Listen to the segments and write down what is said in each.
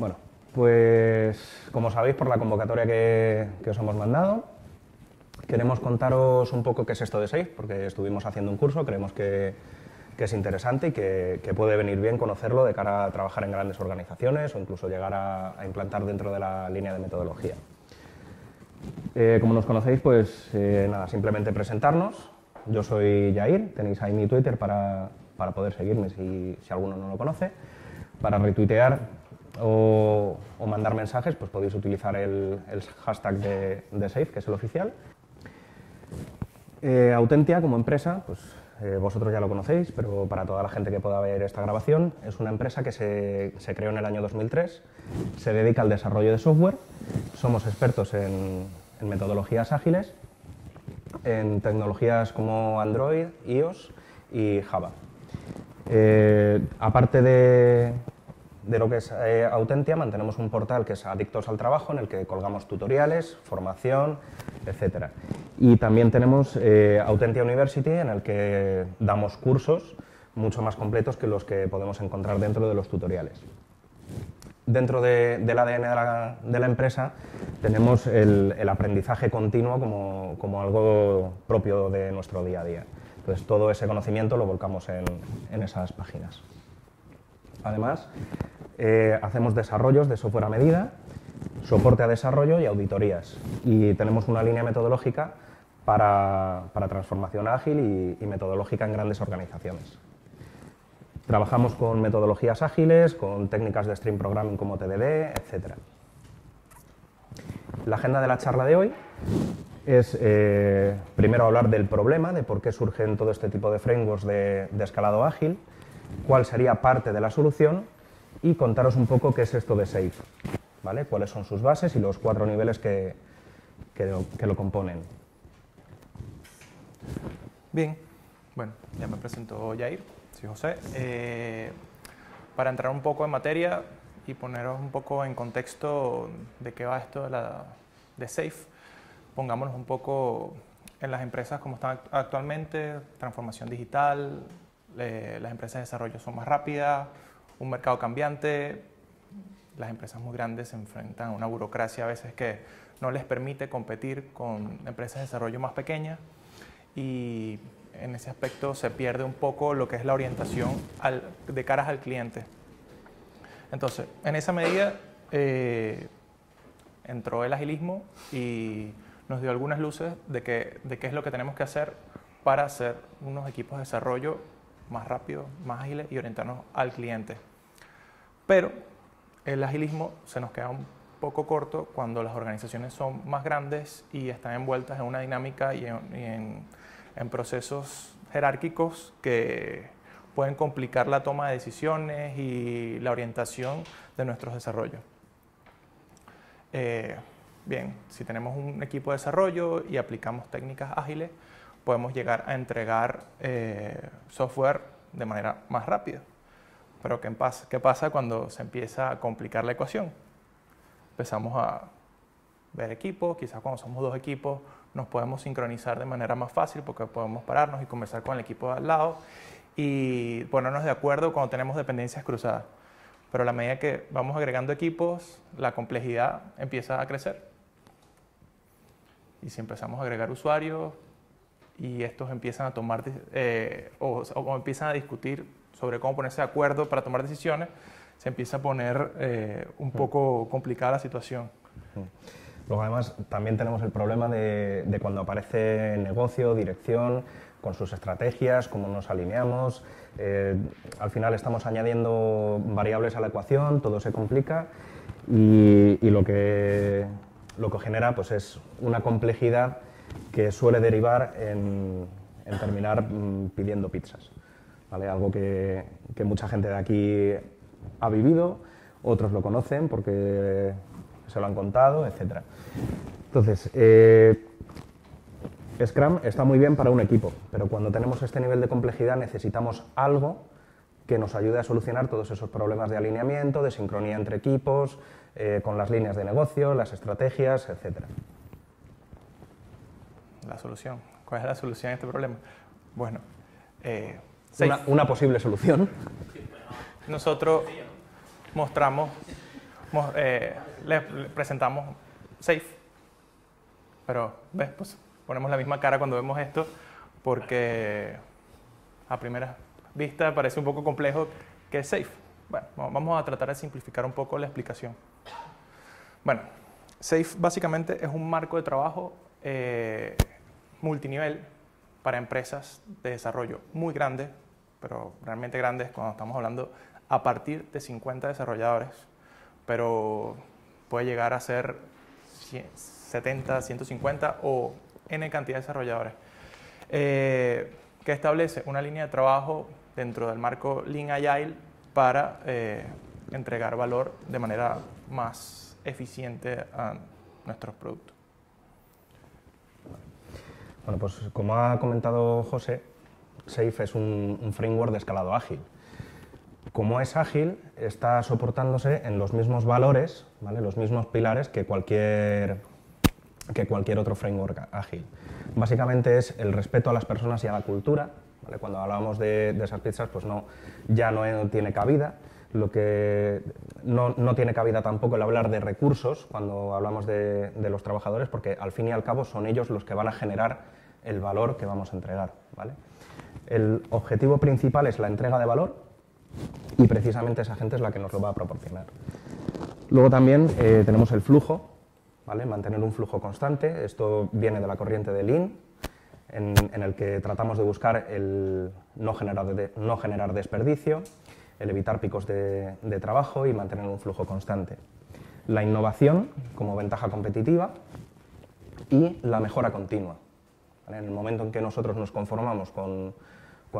Bueno, pues como sabéis por la convocatoria que os hemos mandado, queremos contaros un poco qué es esto de SAFe, porque estuvimos haciendo un curso, creemos que es interesante y que puede venir bien conocerlo de cara a trabajar en grandes organizaciones o incluso llegar a implantar dentro de la línea de metodología. Como nos conocéis, pues nada, simplemente presentarnos. Yo soy Jair, tenéis ahí mi Twitter para poder seguirme si alguno no lo conoce. Para retuitear o mandar mensajes, pues podéis utilizar el hashtag de SAFe, que es el oficial. Autentia, como empresa, pues vosotros ya lo conocéis, pero para toda la gente que pueda ver esta grabación, es una empresa que se creó en el año 2003, se dedica al desarrollo de software, somos expertos en metodologías ágiles, en tecnologías como Android, iOS y Java. Aparte de lo que es Autentia, mantenemos un portal que es Adictos al Trabajo, en el que colgamos tutoriales, formación, etc. Y también tenemos Autentia University, en el que damos cursos mucho más completos que los que podemos encontrar dentro de los tutoriales. Dentro del ADN de la empresa tenemos el aprendizaje continuo como algo propio de nuestro día a día. Entonces, todo ese conocimiento lo volcamos en esas páginas. Además, hacemos desarrollos de software a medida, soporte a desarrollo y auditorías. Y tenemos una línea metodológica para transformación ágil y metodológica en grandes organizaciones. Trabajamos con metodologías ágiles, con técnicas de stream programming como TDD, etc. La agenda de la charla de hoy es primero hablar del problema, de por qué surgen todo este tipo de frameworks de escalado ágil, cuál sería parte de la solución y contaros un poco qué es esto de SAFe, ¿vale? Cuáles son sus bases y los 4 niveles que lo componen. Bien, bueno, ya me presentó Jair, soy José. Para entrar un poco en materia y poneros un poco en contexto de qué va esto de SAFe, pongámonos un poco en las empresas como están actualmente, transformación digital, las empresas de desarrollo son más rápidas, un mercado cambiante, las empresas muy grandes se enfrentan a una burocracia a veces que no les permite competir con empresas de desarrollo más pequeñas y en ese aspecto se pierde un poco lo que es la orientación de caras al cliente. Entonces, en esa medida entró el agilismo y nos dio algunas luces de qué es lo que tenemos que hacer para hacer unos equipos de desarrollo más rápidos, más ágiles y orientarnos al cliente. Pero el agilismo se nos queda un poco corto cuando las organizaciones son más grandes y están envueltas en una dinámica y en procesos jerárquicos que pueden complicar la toma de decisiones y la orientación de nuestros desarrollos. Bien, si tenemos un equipo de desarrollo y aplicamos técnicas ágiles, podemos llegar a entregar software de manera más rápida. Pero ¿qué pasa cuando se empieza a complicar la ecuación? Empezamos a ver equipos, quizás cuando somos 2 equipos nos podemos sincronizar de manera más fácil porque podemos pararnos y conversar con el equipo de al lado y ponernos de acuerdo cuando tenemos dependencias cruzadas. Pero a la medida que vamos agregando equipos, la complejidad empieza a crecer. Y si empezamos a agregar usuarios y estos empiezan a tomar o empiezan a discutir sobre cómo ponerse de acuerdo para tomar decisiones, se empieza a poner un poco complicada la situación. Luego, además, también tenemos el problema de cuando aparece negocio, dirección, con sus estrategias, cómo nos alineamos. Al final estamos añadiendo variables a la ecuación, todo se complica y lo que genera pues, es una complejidad que suele derivar en terminar pidiendo pizzas, ¿vale? Algo que mucha gente de aquí ha vivido, otros lo conocen porque se lo han contado, etc. Entonces, Scrum está muy bien para un equipo, pero cuando tenemos este nivel de complejidad necesitamos algo que nos ayude a solucionar todos esos problemas de alineamiento, de sincronía entre equipos, con las líneas de negocio, las estrategias, etc. La solución. ¿Cuál es la solución a este problema? Bueno, una posible solución. Nosotros mostramos les presentamos Safe. Pero, ¿ves? Pues ponemos la misma cara cuando vemos esto porque a primera vista parece un poco complejo que es Safe. Bueno, vamos a tratar de simplificar un poco la explicación. Bueno, Safe básicamente es un marco de trabajo multinivel para empresas de desarrollo muy grandes, pero realmente grandes cuando estamos hablando a partir de 50 desarrolladores, pero puede llegar a ser 70, 150 o N cantidad de desarrolladores, que establece una línea de trabajo dentro del marco Lean Agile para entregar valor de manera más eficiente a nuestros productos. Bueno, pues como ha comentado José, Safe es un framework de escalado ágil. Como es ágil, está soportándose en los mismos valores, ¿vale? Los mismos pilares que cualquier otro framework ágil. Básicamente es el respeto a las personas y a la cultura, ¿vale? Cuando hablábamos de esas pizzas, pues ya no tiene cabida. Lo que no tiene cabida tampoco el hablar de recursos cuando hablamos de los trabajadores, porque al fin y al cabo son ellos los que van a generar el valor que vamos a entregar, ¿vale? El objetivo principal es la entrega de valor y precisamente esa gente es la que nos lo va a proporcionar. Luego también tenemos el flujo, ¿vale? Mantener un flujo constante. Esto viene de la corriente de Lean, en el que tratamos de buscar el no generar desperdicio, el evitar picos de trabajo y mantener un flujo constante. La innovación como ventaja competitiva y la mejora continua, ¿vale? En el momento en que nosotros nos conformamos con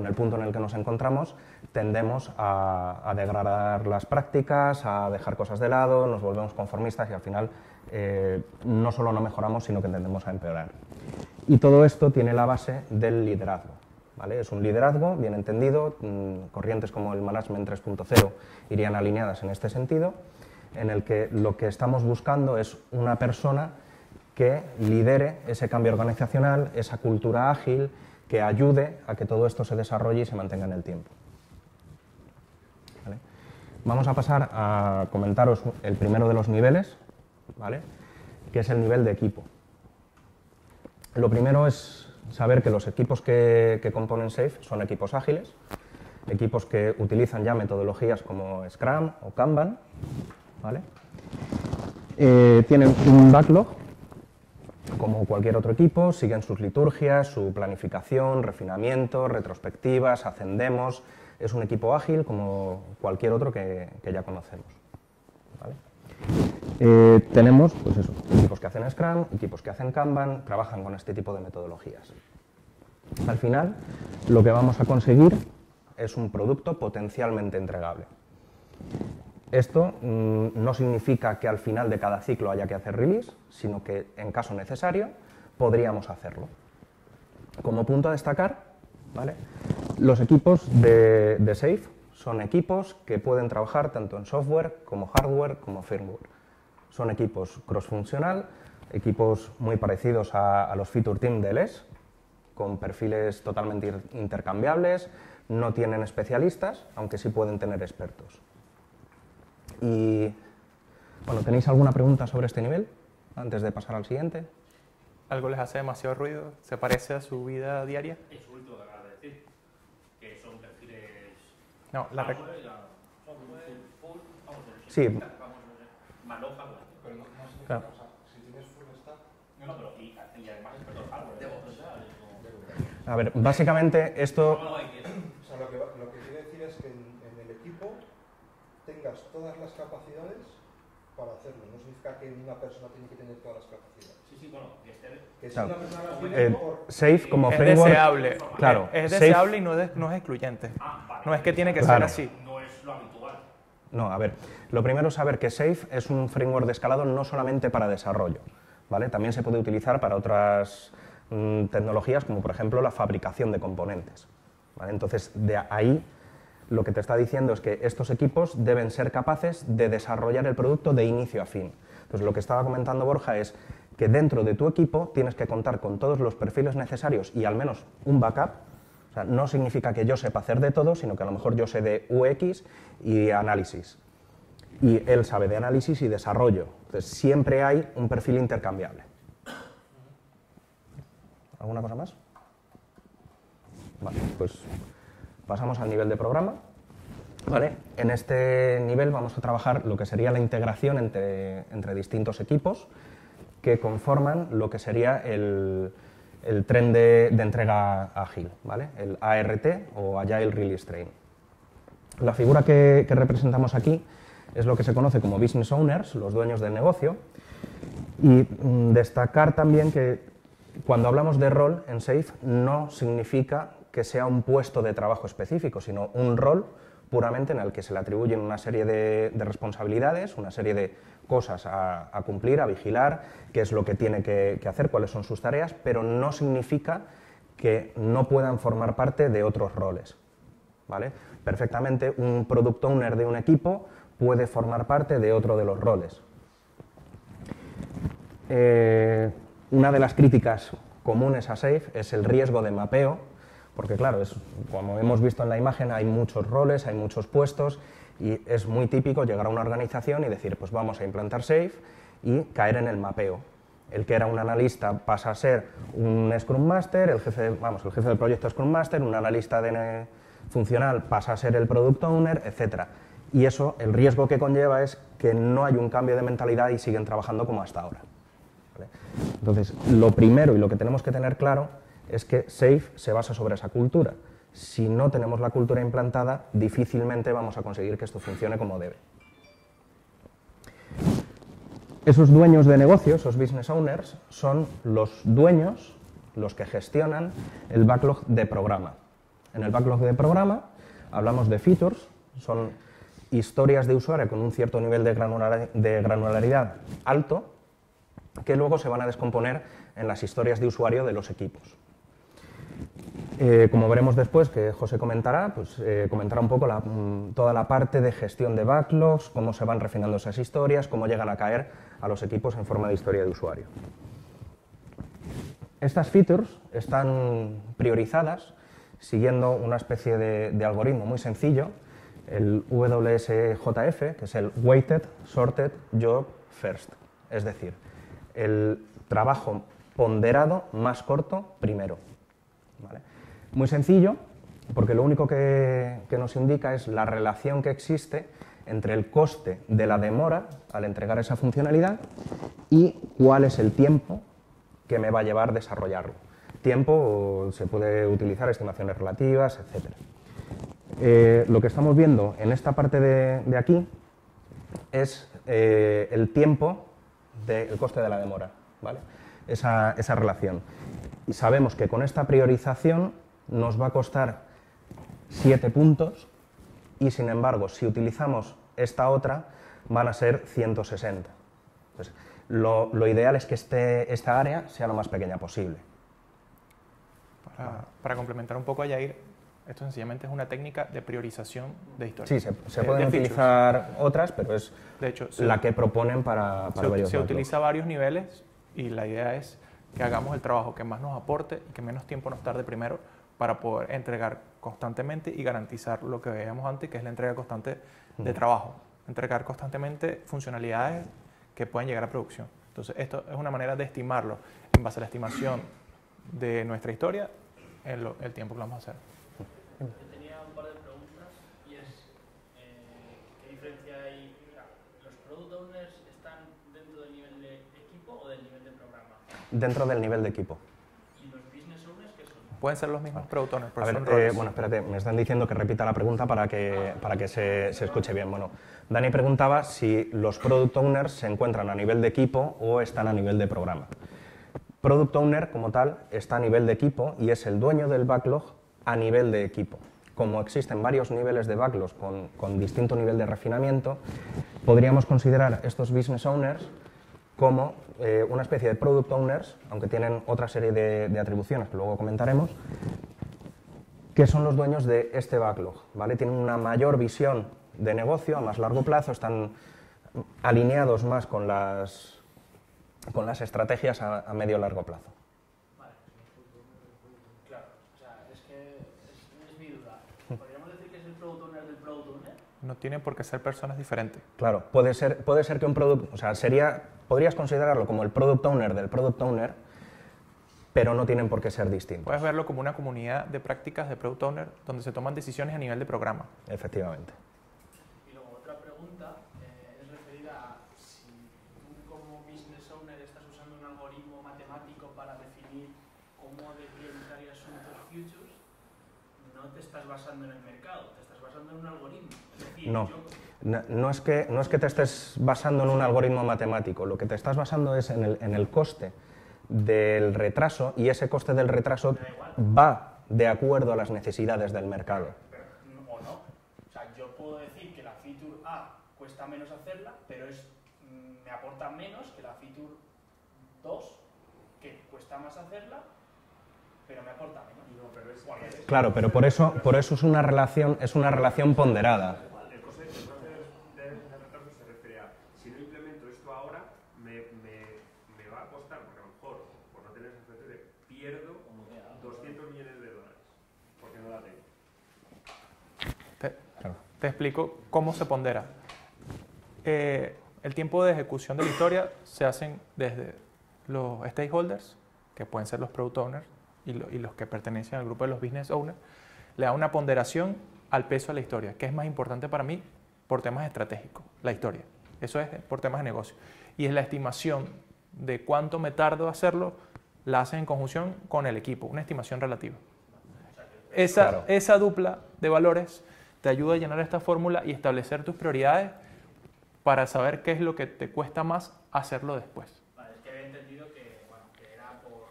el punto en el que nos encontramos, tendemos a degradar las prácticas, a dejar cosas de lado, nos volvemos conformistas y al final no solo no mejoramos, sino que tendemos a empeorar. Y todo esto tiene la base del liderazgo, ¿vale? Es un liderazgo bien entendido, corrientes como el Management 3.0 irían alineadas en este sentido, en el que lo que estamos buscando es una persona que lidere ese cambio organizacional, esa cultura ágil, que ayude a que todo esto se desarrolle y se mantenga en el tiempo. ¿Vale? Vamos a pasar a comentaros el primero de los niveles, ¿vale? Que es el nivel de equipo. Lo primero es saber que los equipos que componen Safe son equipos ágiles, equipos que utilizan ya metodologías como Scrum o Kanban, ¿vale? Tienen un backlog, como cualquier otro equipo, siguen sus liturgias, su planificación, refinamiento, retrospectivas, hacen demos. Es un equipo ágil como cualquier otro que ya conocemos, ¿vale? Tenemos pues eso, equipos que hacen Scrum, equipos que hacen Kanban, trabajan con este tipo de metodologías. Al final, lo que vamos a conseguir es un producto potencialmente entregable. Esto no significa que al final de cada ciclo haya que hacer release, sino que en caso necesario podríamos hacerlo. Como punto a destacar, ¿vale? Los equipos de Safe son equipos que pueden trabajar tanto en software como hardware como firmware. Son equipos cross-funcional, equipos muy parecidos a los feature team de LES, con perfiles totalmente intercambiables, no tienen especialistas, aunque sí pueden tener expertos. Y, bueno, ¿tenéis alguna pregunta sobre este nivel antes de pasar al siguiente? ¿Algo les hace demasiado ruido? ¿Se parece a su vida diaria? Eso último que acabas de decir, que son perfiles... No, la Sí. Maloja, pero no claro. o sea, si tienes full stack... No, pero y además experto en hardware. A ver, básicamente esto... O sea, lo que quiere decir es que en el equipo tengas todas las capacidades para hacerlo. No significa que una persona tiene que tener todas las capacidades. Sí, bueno, que si claro. una persona las tiene Safe como es framework... deseable, Claro, es Safe- deseable y no es excluyente. vale. No es que tiene que Claro. ser así. No es lo habitual. No, a ver, lo primero es saber que Safe es un framework de escalado no solamente para desarrollo, ¿vale? También se puede utilizar para otras tecnologías, como por ejemplo la fabricación de componentes, ¿vale? Entonces, de ahí lo que te está diciendo es que estos equipos deben ser capaces de desarrollar el producto de inicio a fin. Entonces, lo que estaba comentando Borja es que dentro de tu equipo tienes que contar con todos los perfiles necesarios y al menos un backup. O sea, no significa que yo sepa hacer de todo, sino que a lo mejor yo sé de UX y análisis. y él sabe de análisis y desarrollo. Entonces, siempre hay un perfil intercambiable. ¿Alguna cosa más? Vale, pues pasamos al nivel de programa. Vale, en este nivel vamos a trabajar lo que sería la integración entre distintos equipos que conforman lo que sería el tren de entrega ágil, ¿vale? El ART o Agile Release Train. La figura que representamos aquí es lo que se conoce como Business Owners, los dueños del negocio, y destacar también que cuando hablamos de rol en SAFe no significa que sea un puesto de trabajo específico, sino un rol puramente en el que se le atribuyen una serie de responsabilidades, una serie de cosas a cumplir, a vigilar, qué es lo que tiene que hacer, cuáles son sus tareas, pero no significa que no puedan formar parte de otros roles, ¿vale? Perfectamente un Product Owner de un equipo puede formar parte de otro de los roles. Una de las críticas comunes a SAFe es el riesgo de mapeo, porque claro, como hemos visto en la imagen, hay muchos roles, hay muchos puestos y es muy típico llegar a una organización y decir, pues vamos a implantar SAFe y caer en el mapeo. El que era un analista pasa a ser un Scrum Master, el jefe del proyecto Scrum Master, un analista funcional pasa a ser el Product Owner, etc. Y eso, el riesgo que conlleva es que no hay un cambio de mentalidad y siguen trabajando como hasta ahora. ¿Vale? Entonces, lo primero y lo que tenemos que tener claro es que SAFe se basa sobre esa cultura. Si no tenemos la cultura implantada, difícilmente vamos a conseguir que esto funcione como debe. Esos dueños de negocio, esos business owners, son los dueños, los que gestionan el backlog de programa. En el backlog de programa hablamos de features, son historias de usuario con un cierto nivel de granularidad alto, que luego se van a descomponer en las historias de usuario de los equipos. Como veremos después, que José comentará, pues comentará un poco toda la parte de gestión de backlogs, cómo se van refinando esas historias, cómo llegan a caer a los equipos en forma de historia de usuario. Estas features están priorizadas siguiendo una especie de algoritmo muy sencillo, el WSJF, que es el Weighted Sorted Job First, es decir, el trabajo ponderado más corto primero. ¿Vale? Muy sencillo, porque lo único que nos indica es la relación que existe entre el coste de la demora al entregar esa funcionalidad y cuál es el tiempo que me va a llevar desarrollarlo. Tiempo, se puede utilizar estimaciones relativas, etc. Lo que estamos viendo en esta parte de aquí es el tiempo del coste de la demora, ¿vale? Esa relación. Y sabemos que con esta priorización nos va a costar 7 puntos y, sin embargo, si utilizamos esta otra, van a ser 160. Entonces, lo ideal es que esta área sea lo más pequeña posible. Para complementar un poco a Yair, esto sencillamente es una técnica de priorización de historias. Sí, se pueden utilizar otras, pero es de hecho, la que proponen para varios se utiliza a varios niveles y la idea es que hagamos el trabajo que más nos aporte y que menos tiempo nos tarde primero para poder entregar constantemente y garantizar lo que veíamos antes, que es la entrega constante de trabajo. Entregar constantemente funcionalidades que pueden llegar a producción. Entonces, esto es una manera de estimarlo en base a la estimación de nuestra historia en el tiempo que lo vamos a hacer. Yo tenía un par de preguntas y es ¿qué diferencia hay? ¿Los product owners están dentro del nivel de equipo o del nivel de programa? Dentro del nivel de equipo. ¿Y los business owners qué son? Pueden ser los mismos product owners, pero son Bueno, roles. espérate, me están diciendo que repita la pregunta para que se escuche bien. Bueno, Dani preguntaba si los product owners se encuentran a nivel de equipo o están a nivel de programa. Product owner, como tal, está a nivel de equipo y es el dueño del backlog a nivel de equipo. Como existen varios niveles de backlogs con distinto nivel de refinamiento, podríamos considerar estos business owners como una especie de product owners, aunque tienen otra serie de atribuciones que luego comentaremos, que son los dueños de este backlog, ¿vale? Tienen una mayor visión de negocio a más largo plazo, están alineados más con las estrategias a medio largo plazo. Vale. Claro, o sea, es que es mi duda. ¿Podríamos decir que es el product owner del product owner? No tienen por qué ser personas diferentes. Claro, puede ser que un producto, o sea, podrías considerarlo como el product owner del product owner, pero no tienen por qué ser distintos. Puedes verlo como una comunidad de prácticas de product owner donde se toman decisiones a nivel de programa. Efectivamente. Y luego otra pregunta es referida a si tú como business owner estás usando un algoritmo matemático para definir cómo de prioritarias son tus futures, no te estás basando en el mercado, te estás basando en un algoritmo. Es decir, No. No es que te estés basando en un algoritmo matemático, lo que te estás basando es en el coste del retraso, y ese coste del retraso va de acuerdo a las necesidades del mercado. O no. O sea, yo puedo decir que la feature A cuesta menos hacerla, pero me aporta menos que la feature 2, que cuesta más hacerla, pero me aporta menos. Claro, pero por eso es una relación ponderada. El coste de retraso se refiere a, si no implemento esto ahora, me va a costar, porque a lo mejor, por no tener esa feature, pierdo 200 millones de dólares, porque no la tengo. Te explico cómo se pondera. El tiempo de ejecución de la historia se hacen desde los stakeholders, que pueden ser los product owners y los que pertenecen al grupo de los business owners, le da una ponderación al peso de la historia, que es más importante para mí por temas estratégicos, la historia. Eso es por temas de negocio. Y es la estimación de cuánto me tardo hacerlo, la hacen en conjunción con el equipo, una estimación relativa. Esa dupla de valores te ayuda a llenar esta fórmula y establecer tus prioridades para saber qué es lo que te cuesta más hacerlo después. Vale, es que había entendido que, bueno, que era por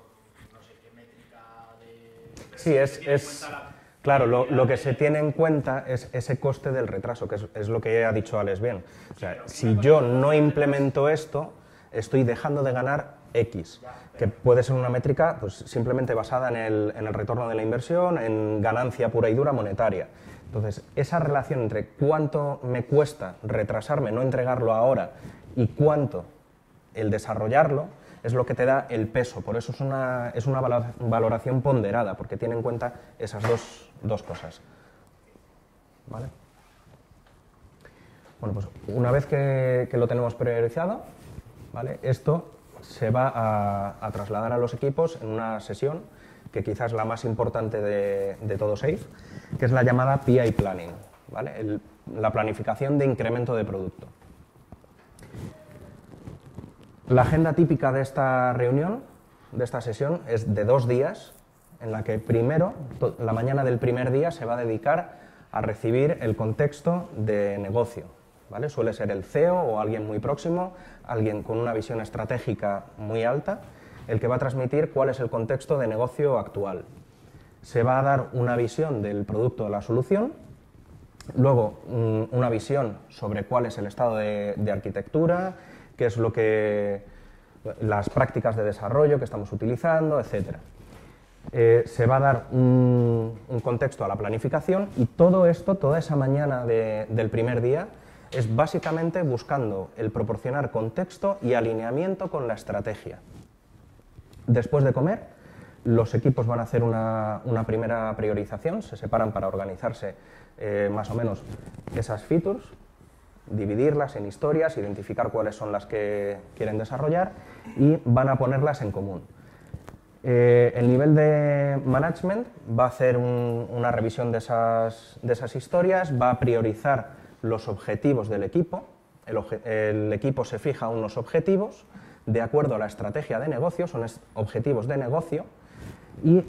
no sé qué métrica de... Sí, claro, lo que se tiene en cuenta es ese coste del retraso, que es lo que ha dicho Alex bien. O sea, si yo no implemento esto, estoy dejando de ganar X, que puede ser una métrica pues, simplemente basada en el retorno de la inversión, en ganancia pura y dura monetaria. Entonces, esa relación entre cuánto me cuesta retrasarme, no entregarlo ahora, y cuánto el desarrollarlo, es lo que te da el peso. Por eso es una valoración ponderada, porque tiene en cuenta esas dos cosas. ¿Vale? Bueno, pues una vez que lo tenemos priorizado, ¿vale? Esto se va a trasladar a los equipos en una sesión que quizás es la más importante de todo SAFe, que es la llamada PI Planning, ¿vale? La planificación de incremento de producto. La agenda típica de esta reunión, de esta sesión, es de 2 días, en la que primero, la mañana del primer día, se va a dedicar a recibir el contexto de negocio, ¿vale? Suele ser el CEO o alguien muy próximo, alguien con una visión estratégica muy alta, el que va a transmitir cuál es el contexto de negocio actual. Se va a dar una visión del producto o la solución, luego una visión sobre cuál es el estado de arquitectura, qué es lo que las prácticas de desarrollo que estamos utilizando, etc. Se va a dar un contexto a la planificación, y todo esto, toda esa mañana del primer día, es básicamente buscando el proporcionar contexto y alineamiento con la estrategia. Después de comer, los equipos van a hacer una primera priorización, se separan para organizarse más o menos esas features, dividirlas en historias, identificar cuáles son las que quieren desarrollar y van a ponerlas en común. El nivel de management va a hacer una revisión de esas historias, va a priorizar los objetivos del equipo. El equipo se fija unos objetivos de acuerdo a la estrategia de negocio, son objetivos de negocio, y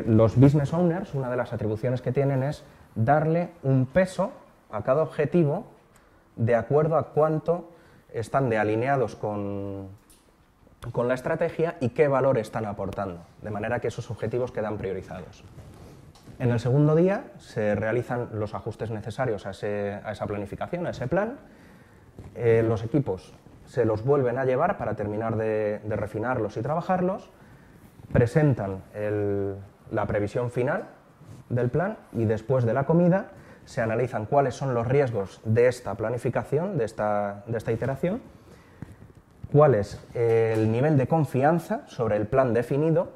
los business owners, una de las atribuciones que tienen es darle un peso a cada objetivo de acuerdo a cuánto están de alineados con la estrategia y qué valor están aportando, de manera que esos objetivos quedan priorizados. En el segundo día se realizan los ajustes necesarios a esa planificación, a ese plan. Los equipos se los vuelven a llevar para terminar de refinarlos y trabajarlos, presentan la previsión final del plan y después de la comida se analizan cuáles son los riesgos de esta planificación, de esta iteración, cuál es el nivel de confianza sobre el plan definido,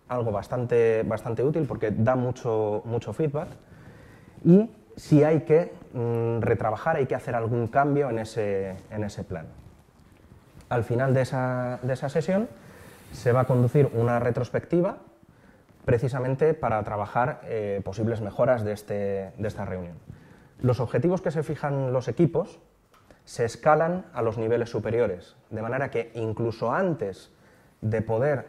algo bastante útil porque da mucho feedback, y si hay que retrabajar, hay que hacer algún cambio en ese plan. Al final de esa sesión se va a conducir una retrospectiva precisamente para trabajar posibles mejoras de esta reunión. Los objetivos que se fijan los equipos se escalan a los niveles superiores, de manera que incluso antes de poder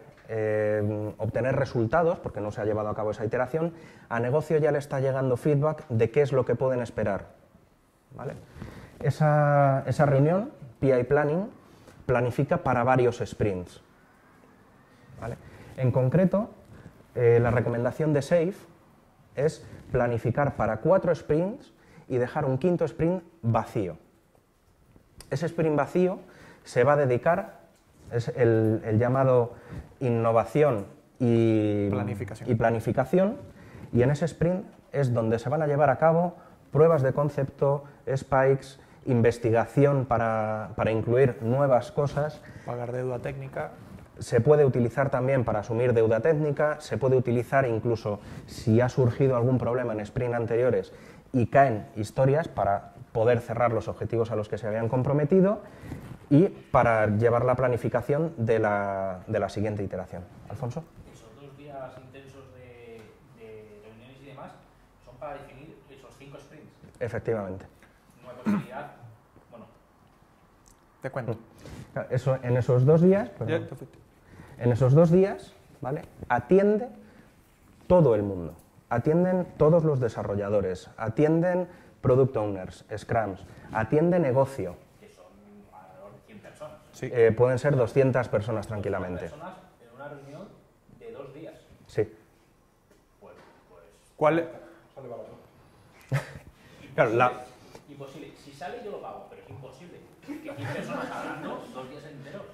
obtener resultados, porque no se ha llevado a cabo esa iteración, a negocio ya le está llegando feedback de qué es lo que pueden esperar. ¿Vale? Esa reunión, PI Planning, planifica para varios sprints. ¿Vale? En concreto, la recomendación de SAFe es planificar para 4 sprints y dejar un 5º sprint vacío. Ese sprint vacío se va a dedicar, es el llamado innovación y planificación, y en ese sprint es donde se van a llevar a cabo pruebas de concepto, spikes, investigación para incluir nuevas cosas. Pagar deuda técnica. Se puede utilizar también para asumir deuda técnica, se puede utilizar incluso si ha surgido algún problema en sprint anteriores y caen historias para poder cerrar los objetivos a los que se habían comprometido y para llevar la planificación de la siguiente iteración. ¿Alfonso? Esos 2 días intensos de reuniones y demás son para definir esos 5 sprints. Efectivamente. No hay posibilidad. Bueno. Te cuento. Eso, en esos 2 días, en esos 2 días, ¿vale? Atiende todo el mundo. Atienden todos los desarrolladores, atienden product owners, scrums, atiende negocio. Que son alrededor de 100 personas. Sí. Pueden ser 200 personas tranquilamente. 200 personas en una reunión de 2 días. Sí. Pues ¿Cuál? Sale barato. Claro, imposible. Si sale yo lo pago, pero es imposible. Que 100 personas hablando 2 días enteros.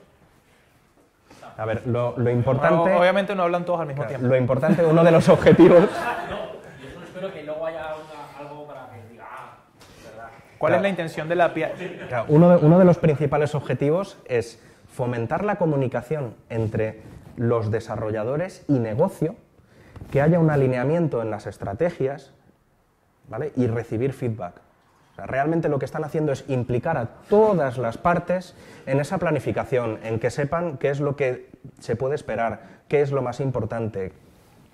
a ver, lo importante... No, obviamente no hablan todos al mismo tiempo. Lo importante, uno de los objetivos... No, yo solo espero que luego haya algo para que diga, verdad. ¿Cuál es la intención de la PI? Claro, uno de los principales objetivos es fomentar la comunicación entre los desarrolladores y negocio, que haya un alineamiento en las estrategias, ¿vale? Y recibir feedback. O sea, realmente lo que están haciendo es implicar a todas las partes en esa planificación, en que sepan qué es lo que se puede esperar, qué es lo más importante,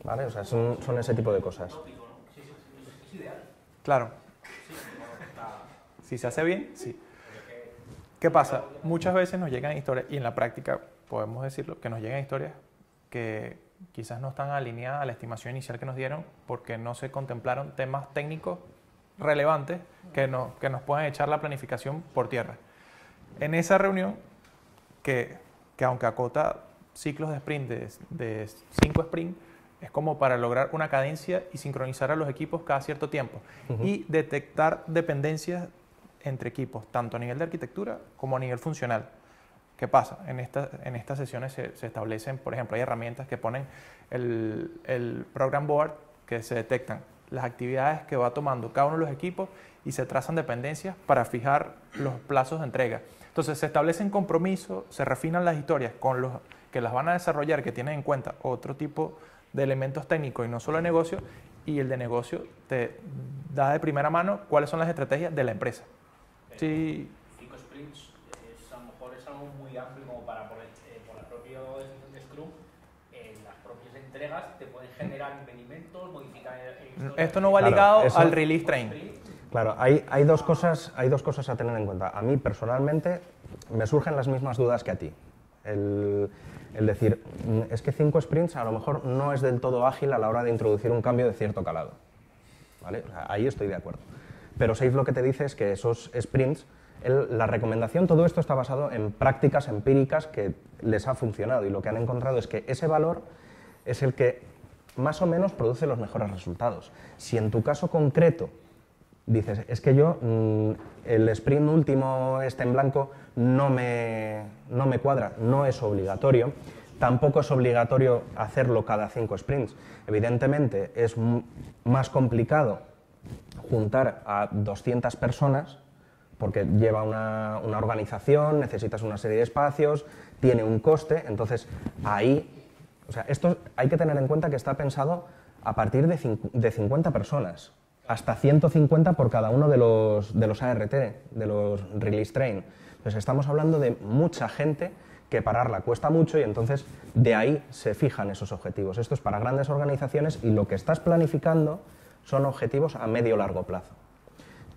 ¿vale? O sea, son ese tipo de cosas. Es ideal. Claro. Si se hace bien, sí. ¿Qué pasa? Muchas veces nos llegan historias, y en la práctica podemos decirlo, que nos llegan historias que quizás no están alineadas a la estimación inicial que nos dieron porque no se contemplaron temas técnicos relevantes que nos puedan echar la planificación por tierra. En esa reunión, que aunque acota ciclos de sprint de 5 sprints, es como para lograr una cadencia y sincronizar a los equipos cada cierto tiempo y detectar dependencias entre equipos, tanto a nivel de arquitectura como a nivel funcional. ¿Qué pasa? En estas sesiones se establecen, por ejemplo, hay herramientas que ponen el program board, que se detectan las actividades que va tomando cada uno de los equipos y se trazan dependencias para fijar los plazos de entrega. Entonces se establecen compromisos, se refinan las historias con los que las van a desarrollar, que tienen en cuenta otro tipo de elementos técnicos y no solo de negocio, y el de negocio te da de primera mano cuáles son las estrategias de la empresa. Sí. 5 sprints a lo mejor es algo muy amplio como para por el propio Scrum, las propias entregas te pueden generar impedimentos, modificar Esto no va Claro, ligado eso- al release train. Claro, hay dos cosas a tener en cuenta. A mí, personalmente, me surgen las mismas dudas que a ti. El decir, es que 5 sprints a lo mejor no es del todo ágil a la hora de introducir un cambio de cierto calado. ¿Vale? O sea, ahí estoy de acuerdo. Pero SAFe lo que te dice es que esos sprints, la recomendación, todo esto está basado en prácticas empíricas que les ha funcionado, y lo que han encontrado es que ese valor es el que más o menos produce los mejores resultados. Si en tu caso concreto dices, es que yo el sprint último en blanco no me cuadra, no es obligatorio, tampoco es obligatorio hacerlo cada 5 sprints. Evidentemente es más complicado juntar a 200 personas porque lleva una organización, necesitas una serie de espacios, tiene un coste, entonces ahí, o sea, esto hay que tener en cuenta que está pensado a partir de 50 personas. hasta 150 por cada uno de los ART, de los Release Train. Entonces estamos hablando de mucha gente que pararla cuesta mucho y entonces de ahí se fijan esos objetivos. Esto es para grandes organizaciones y lo que estás planificando son objetivos a medio o largo plazo.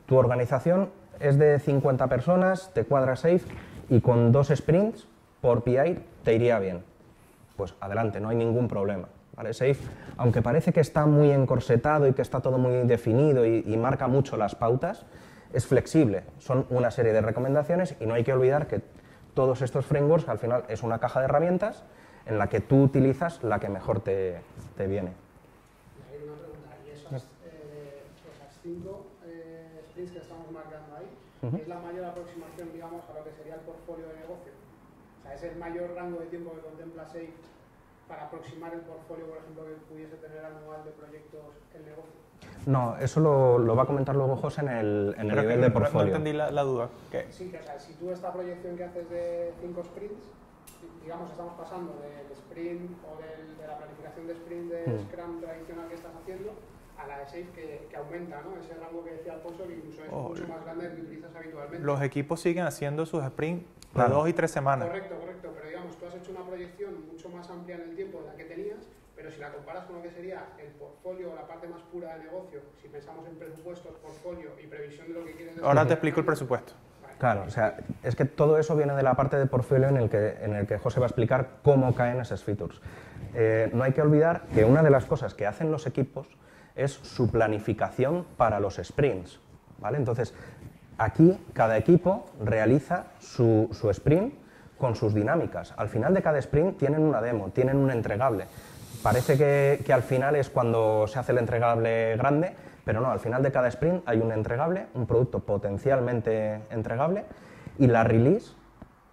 Tu organización es de 50 personas, te cuadra Safe y con 2 sprints por PI te iría bien. Pues adelante, no hay ningún problema. ¿Vale? Safe, aunque parece que está muy encorsetado y que está todo muy definido y marca mucho las pautas, es flexible. Son una serie de recomendaciones y no hay que olvidar que todos estos frameworks al final es una caja de herramientas en la que tú utilizas la que mejor te viene. Hay una pregunta, y esas 5 sprints que estamos marcando ahí, ¿es la mayor aproximación, digamos, a lo que sería el portfolio de negocio? O sea, ¿es el mayor rango de tiempo que contempla Safe para aproximar el portfolio, por ejemplo, que pudiese tener anual de proyectos el negocio? No, eso lo va a comentar luego José en el nivel de portfolio. No entendí la duda. ¿Qué? Sí, que o sea, si tú esta proyección que haces de 5 sprints, digamos, estamos pasando del sprint o de la planificación de sprint de Scrum tradicional que estás haciendo a la de Safe que aumenta, ¿no? Ese rango que decía Alfonso, que incluso es mucho más grande del que utilizas habitualmente. Los equipos siguen haciendo sus sprints de Claro. 2 y 3 semanas. Correcto, pero digamos, tú has hecho una proyección mucho más amplia en el tiempo de la que tenías, pero si la comparas con lo que sería el portfolio o la parte más pura del negocio, si pensamos en presupuestos, portfolio y previsión de lo que quieres... Ahora te explico el presupuesto. Claro, o sea, es que todo eso viene de la parte de portfolio en el que José va a explicar cómo caen esas features. No hay que olvidar que una de las cosas que hacen los equipos es su planificación para los sprints, ¿vale? Entonces, aquí cada equipo realiza su sprint con sus dinámicas. Al final de cada sprint tienen una demo, tienen un entregable. Parece que al final es cuando se hace el entregable grande, pero no, al final de cada sprint hay un entregable, un producto potencialmente entregable, y la release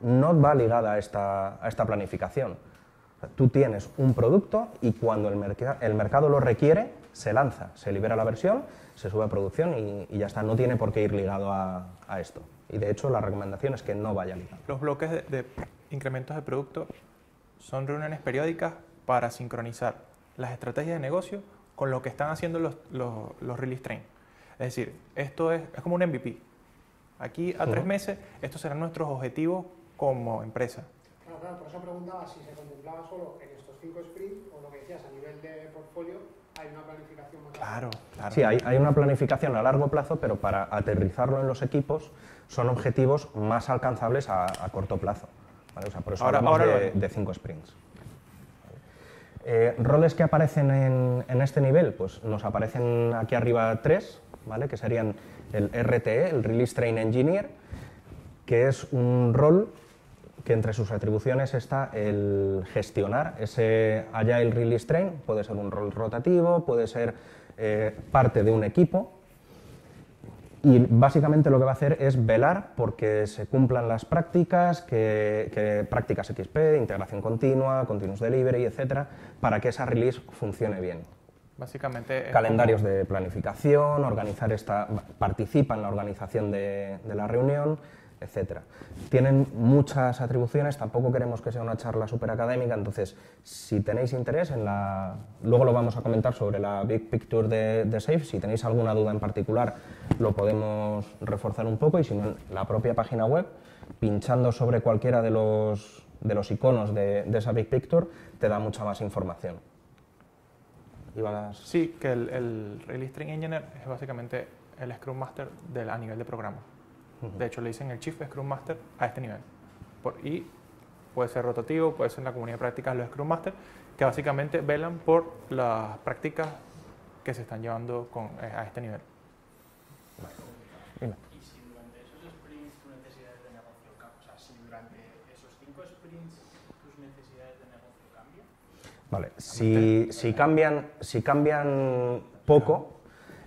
no va ligada a esta planificación. O sea, tú tienes un producto y cuando el mercado lo requiere, se lanza, se libera la versión, se sube a producción y ya está, no tiene por qué ir ligado a esto. Y de hecho la recomendación es que no vaya ligado. Los bloques de incrementos de producto son reuniones periódicas para sincronizar las estrategias de negocio con lo que están haciendo los release train. Es decir, esto es como un MVP. Aquí a 3 meses, estos serán nuestros objetivos como empresa. Claro, por eso preguntaba si se contemplaba solo en estos 5 sprints o lo que decías, a nivel de portfolio hay una planificación más larga. Claro. Sí, hay una planificación a largo plazo, pero para aterrizarlo en los equipos son objetivos más alcanzables a corto plazo. ¿Vale? O sea, por eso hablamos de 5 sprints. Roles que aparecen en este nivel, pues nos aparecen aquí arriba 3, ¿vale? Que serían el RTE, el Release Train Engineer, que es un rol que entre sus atribuciones está el gestionar ese Agile Release Train. Puede ser un rol rotativo, puede ser parte de un equipo, y básicamente lo que va a hacer es velar porque se cumplan las prácticas, que prácticas XP, integración continua, continuous delivery, etcétera, para que esa release funcione bien. Básicamente Calendarios de planificación, participa en la organización de la reunión, etcétera. Tienen muchas atribuciones, tampoco queremos que sea una charla súper académica, entonces si tenéis interés, luego lo vamos a comentar sobre la Big Picture de Safe, si tenéis alguna duda en particular lo podemos reforzar un poco y si no en la propia página web, pinchando sobre cualquiera de los iconos de esa Big Picture, te da mucha más información. Sí, que el Release Train Engineer es básicamente el Scrum Master a nivel de programa. De hecho, le dicen el Chief Scrum Master a este nivel. Y puede ser rotativo, puede ser en la comunidad de prácticas los Scrum Master, que básicamente velan por las prácticas que se están llevando a este nivel. Dime. Y si durante esos sprints tus necesidades de negocio cambian, o sea, si durante esos 5 sprints tus necesidades de negocio cambian. Vale, si cambian poco,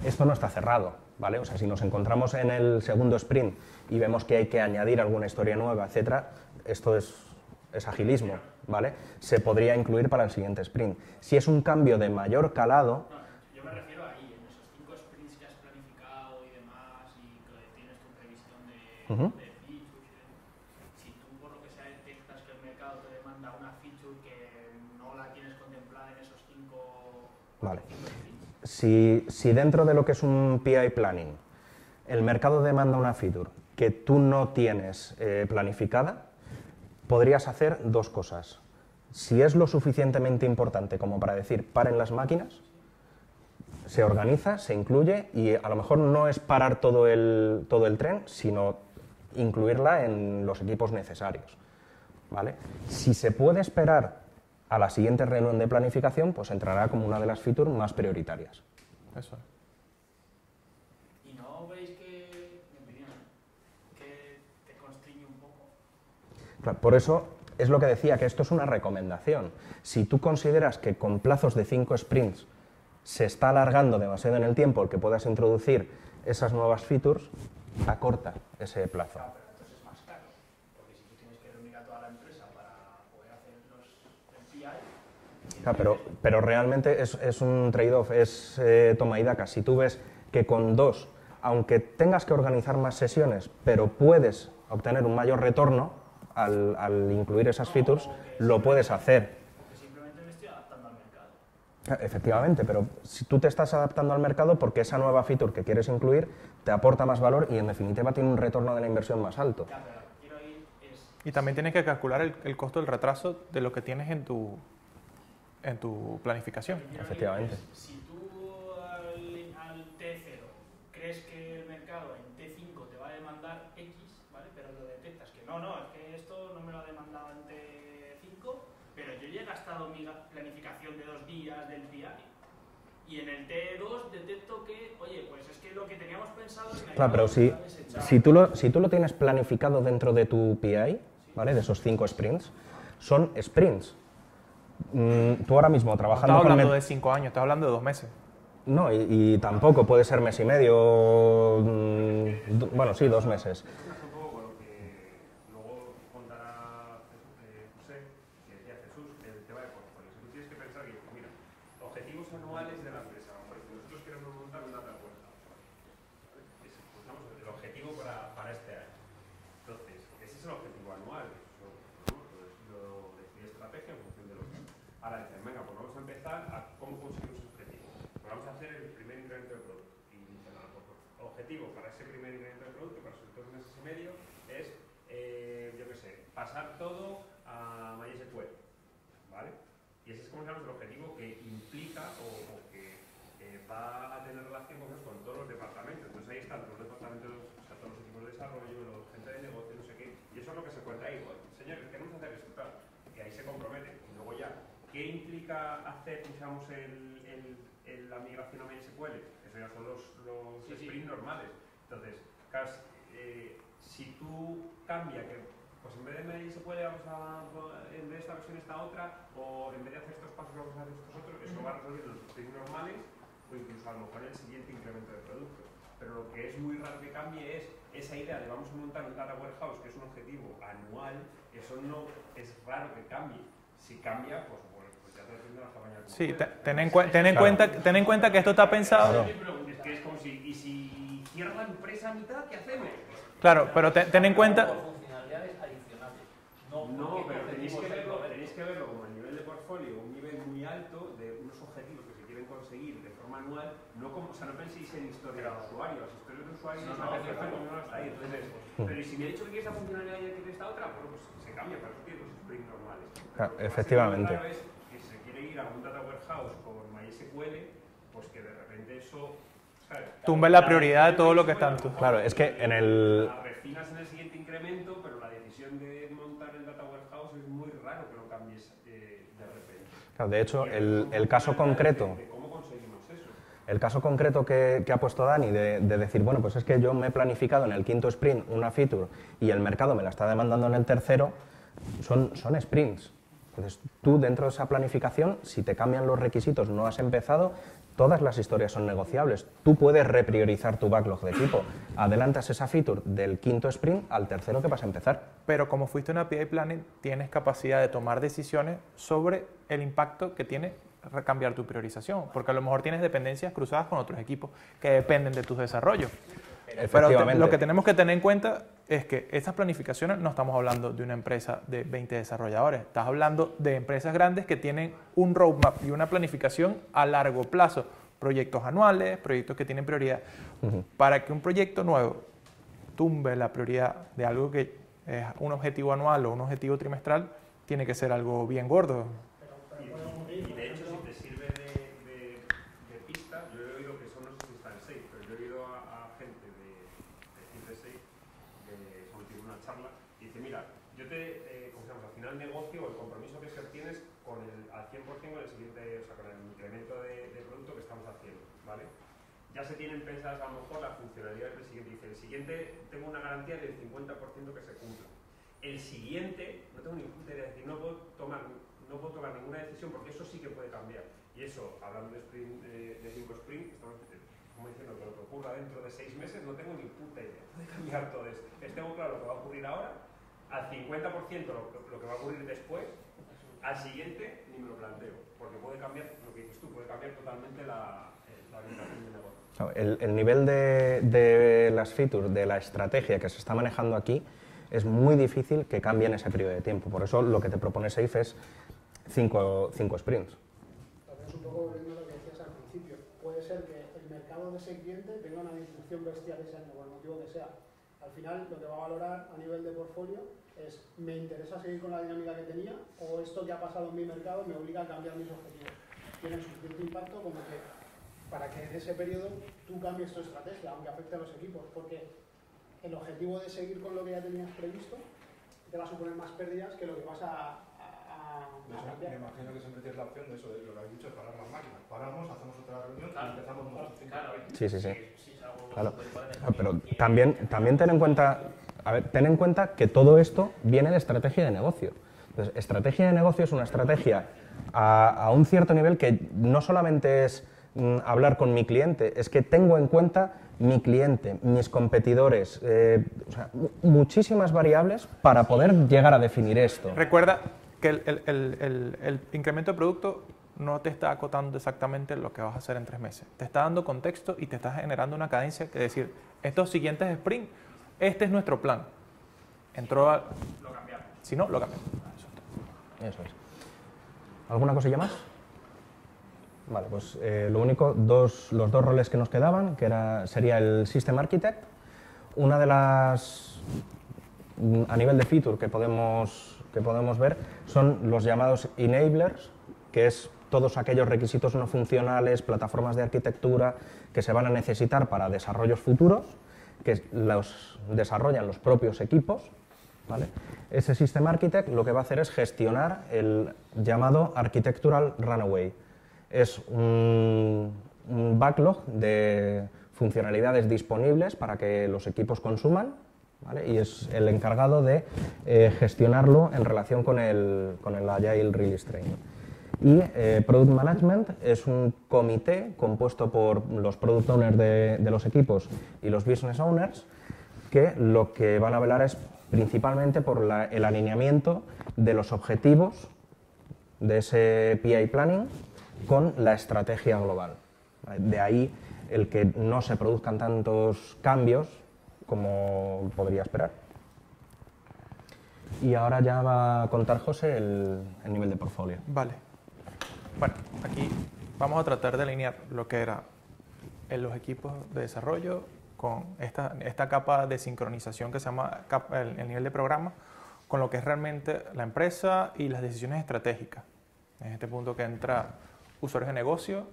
esto no está cerrado. ¿Vale? O sea, si nos encontramos en el segundo sprint y vemos que hay que añadir alguna historia nueva, etcétera, esto es agilismo, ¿vale? Se podría incluir para el siguiente sprint. Si es un cambio de mayor calado... No, yo me refiero ahí, en esos 5 sprints que has planificado y demás y que tienes tu previsión de features, si tú por lo que sea detectas que el mercado te demanda una feature que no la tienes contemplada en esos 5 Vale. sprints. si dentro de lo que es un PI planning el mercado demanda una feature que tú no tienes planificada, podrías hacer dos cosas. Si es lo suficientemente importante como para decir paren las máquinas, se organiza, se incluye y a lo mejor no es parar todo el tren, sino incluirla en los equipos necesarios, ¿vale? Si se puede esperar a la siguiente reunión de planificación, pues entrará como una de las features más prioritarias. Eso. ¿Y no veis que, en mi opinión, que te constriñe un poco? Claro, por eso es lo que decía, que esto es una recomendación. Si tú consideras que con plazos de 5 sprints se está alargando demasiado en el tiempo el que puedas introducir esas nuevas features, acorta ese plazo. Claro, pero entonces es más caro, porque si tú tienes que reunir a toda la empresa para poder hacer el PI... Claro, pero realmente es un trade-off, es toma y daca. Si tú ves que con 2, aunque tengas que organizar más sesiones, pero puedes obtener un mayor retorno al incluir esas features, lo puedes hacer. Simplemente me estoy adaptando al mercado. Efectivamente, pero si tú te estás adaptando al mercado porque esa nueva feature que quieres incluir te aporta más valor y en definitiva tiene un retorno de la inversión más alto. Claro, pero quiero ir es... Y también tienes que calcular el costo del retraso de lo que tienes en tu planificación. Efectivamente. Si tú al T0 crees que el mercado en T5 te va a demandar X, ¿vale? Pero lo detectas que no, es que esto no me lo ha demandado en T5, pero yo ya he gastado mi planificación de 2 días del PI. Y en el T2 detecto que, oye, pues es que lo que teníamos pensado... Claro, pero si tú lo tienes planificado dentro de tu PI, ¿vale? De esos 5 sprints, son sprints. Tú ahora mismo trabajando... No estás hablando de 5 años, estás hablando de 2 meses. No, y tampoco, puede ser mes y medio, bueno, sí, 2 meses. Un poco con lo que luego contará José, que decía Jesús, el tema de portfolios. Tú tienes que pensar que, mira, objetivos anuales de la empresa. Por ejemplo, nosotros queremos montar una data warehouse. Buscamos el objetivo para este año. Entonces, ese es el objetivo anual. Lo decide estrategia en función de lo que... Ahora dicen, venga, pues vamos a empezar a cómo conseguimos ese objetivo. Pues vamos a hacer el primer incremento de producto. Y dicen, el objetivo para ese primer incremento de producto, para esos 2 meses y medio, es, yo qué sé, pasar todo a MySQL. ¿Vale? Y ese es como el objetivo que implica o que va a tener relación con todos los departamentos. Entonces ahí están todos los departamentos, o sea, todos los equipos de desarrollo, los gente de negocio, no sé qué. Y eso es lo que se cuenta ahí. Bueno, señores, queremos hacer esto, claro. Y ahí se comprometen. Y luego ya, ¿qué implica hacer, digamos, la migración a MySQL? Eso ya son los sprints normales. Entonces, claro, si tú cambias que pues en vez de MySQL en vez de esta versión esta otra, o en vez de hacer estos pasos vamos a hacer estos otros, eso va a resolver los sprints normales o incluso a lo mejor el siguiente incremento de producto. Pero lo que es muy raro que cambie es esa idea de vamos a montar un data warehouse, que es un objetivo anual, eso no es raro que cambie. Si cambia, pues bueno, pues ya te defiende la cabaña. Sí, ten en cuenta que esto está pensado... Es que es como si cierra la empresa a mitad, ¿qué hacemos? Claro, pero ten en cuenta... Funcionalidades adicionales. No, pero tenéis que verlo como el nivel de portfolio, un nivel muy alto de unos objetivos que se quieren conseguir de forma anual, no como, o sea, no penséis en historia de usuario, las historias de usuario no está ahí. Entonces, pero y si me he dicho que quiere esta funcionalidad y quiere esta otra, bueno, pues se cambia, para eso tiene los sprints normales. Claro, efectivamente. Lo que es que se quiere ir a un data warehouse con MySQL, pues que de repente eso... Tumbe la prioridad de todo lo que está en tu... Claro, es que en el... La refinas en el siguiente incremento, pero la decisión de montar el data warehouse es muy raro que lo cambies de repente. Claro, de hecho, el caso concreto... ¿Cómo conseguimos eso? El caso concreto que ha puesto Dani de decir, bueno, pues es que yo me he planificado en el 5º sprint una feature y el mercado me la está demandando en el 3º, son sprints. Entonces, tú dentro de esa planificación, si te cambian los requisitos, no has empezado, todas las historias son negociables. Tú puedes repriorizar tu backlog de equipo. Adelantas esa feature del 5º sprint al 3º que vas a empezar. Pero como fuiste una PI Planning, tienes capacidad de tomar decisiones sobre el impacto que tiene cambiar tu priorización, porque a lo mejor tienes dependencias cruzadas con otros equipos que dependen de tus desarrollos. Pero lo que tenemos que tener en cuenta es que estas planificaciones no estamos hablando de una empresa de 20 desarrolladores, estás hablando de empresas grandes que tienen un roadmap y una planificación a largo plazo, proyectos anuales, proyectos que tienen prioridad. Para que un proyecto nuevo tumbe la prioridad de algo que es un objetivo anual o un objetivo trimestral, tiene que ser algo bien gordo. Y de hecho, si te sirve de pista, yo he oído que eso no sé si está en Safe, pero yo he oído a gente de Safe, que solo tiene una charla, y dice, mira, yo te, como al final el negocio o el compromiso que se obtiene es con al 100% con el siguiente, o sea, con el incremento de producto que estamos haciendo, ¿vale? Ya se tienen pensadas a lo mejor las funcionalidades del siguiente. Dice, el siguiente tengo una garantía del 50% que se cumpla. El siguiente, no tengo ni puta idea, es decir, no puedo tomar ninguna decisión porque eso sí que puede cambiar. Y eso, hablando de 5 sprints, estamos como diciendo que lo que ocurra dentro de 6 meses, no tengo ni puta idea. Puede cambiar todo esto. Tengo claro lo que va a ocurrir ahora, al 50% lo que va a ocurrir después, al siguiente ni me lo planteo, porque puede cambiar, lo que dices tú, puede cambiar totalmente la orientación del negocio. El nivel de las features, de la estrategia que se está manejando aquí, es muy difícil que cambie en ese periodo de tiempo. Por eso lo que te propone Safe es 5 sprints. Es un poco volviendo a lo que decías al principio. Puede ser que el mercado de ese cliente tenga una disrupción bestial ese año, por el motivo que sea. Al final, lo que va a valorar a nivel de portfolio es, ¿me interesa seguir con la dinámica que tenía o esto que ha pasado en mi mercado me obliga a cambiar mis objetivos? Tiene suficiente impacto como que para que en ese periodo tú cambies tu estrategia, aunque afecte a los equipos, porque el objetivo de seguir con lo que ya tenías previsto te va a suponer más pérdidas que lo que vas a cambiar. Me imagino que siempre tienes la opción de eso, de lo que has dicho, de parar las máquinas. Paramos, hacemos otra reunión y empezamos nuestro Sí. Claro. Pero también ten en cuenta que todo esto viene de estrategia de negocio. Entonces, estrategia de negocio es una estrategia a un cierto nivel que no solamente es hablar con mi cliente, es que tengo en cuenta mi cliente, mis competidores, o sea, muchísimas variables para poder llegar a definir esto. Recuerda que el incremento de producto no te está acotando exactamente lo que vas a hacer en 3 meses. Te está dando contexto y te está generando una cadencia que decir, estos siguientes sprint, este es nuestro plan. Lo cambiamos. Si no, lo cambiamos. Eso es. ¿Alguna cosilla más? Vale, pues lo único, los dos roles que nos quedaban, que sería el System Architect. Una de las, a nivel de feature que podemos ver, son los llamados enablers, que es todos aquellos requisitos no funcionales, plataformas de arquitectura que se van a necesitar para desarrollos futuros, que los desarrollan los propios equipos, ¿vale? Ese System Architect lo que va a hacer es gestionar el llamado Architectural Runaway. Es un backlog de funcionalidades disponibles para que los equipos consuman, ¿vale? Y es el encargado de gestionarlo en relación con el Agile Release Train. Y Product Management es un comité compuesto por los Product Owners de los equipos y los Business Owners, que lo que van a velar es principalmente por el alineamiento de los objetivos de ese PI Planning con la estrategia global. De ahí el que no se produzcan tantos cambios como podría esperar. Y ahora ya va a contar José el nivel de portfolio. Vale. Bueno, aquí vamos a tratar de alinear lo que era los equipos de desarrollo con esta capa de sincronización que se llama el nivel de programa, con lo que es realmente la empresa y las decisiones estratégicas. En este punto que entra usuarios de negocio,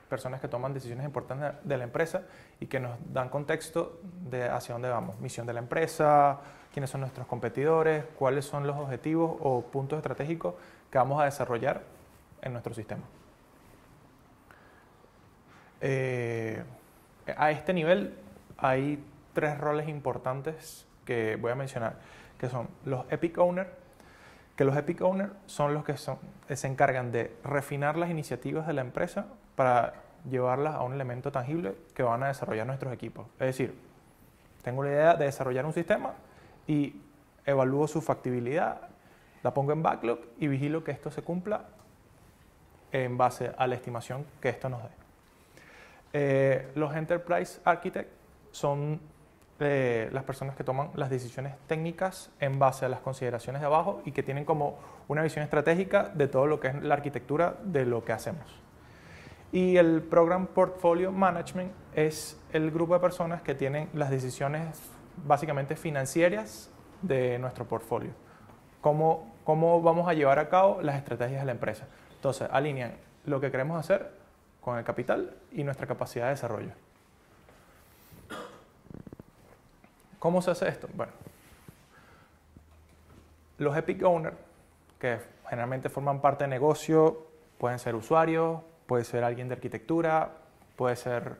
personas que toman decisiones importantes de la empresa y que nos dan contexto de hacia dónde vamos, misión de la empresa, quiénes son nuestros competidores, cuáles son los objetivos o puntos estratégicos que vamos a desarrollar en nuestro sistema. A este nivel hay 3 roles importantes que voy a mencionar, que son los Epic Owners, que los Epic Owners son los que se encargan de refinar las iniciativas de la empresa para llevarlas a un elemento tangible que van a desarrollar nuestros equipos. Es decir, tengo la idea de desarrollar un sistema y evalúo su factibilidad, la pongo en backlog y vigilo que esto se cumpla en base a la estimación que esto nos dé. Los Enterprise Architects son las personas que toman las decisiones técnicas en base a las consideraciones de abajo y que tienen como una visión estratégica de todo lo que es la arquitectura de lo que hacemos. Y el Program Portfolio Management es el grupo de personas que tienen las decisiones básicamente financieras de nuestro portfolio. Cómo vamos a llevar a cabo las estrategias de la empresa. Entonces, alinean lo que queremos hacer con el capital y nuestra capacidad de desarrollo. ¿Cómo se hace esto? Bueno, los Epic Owners, que generalmente forman parte de negocio, pueden ser usuarios, puede ser alguien de arquitectura, puede ser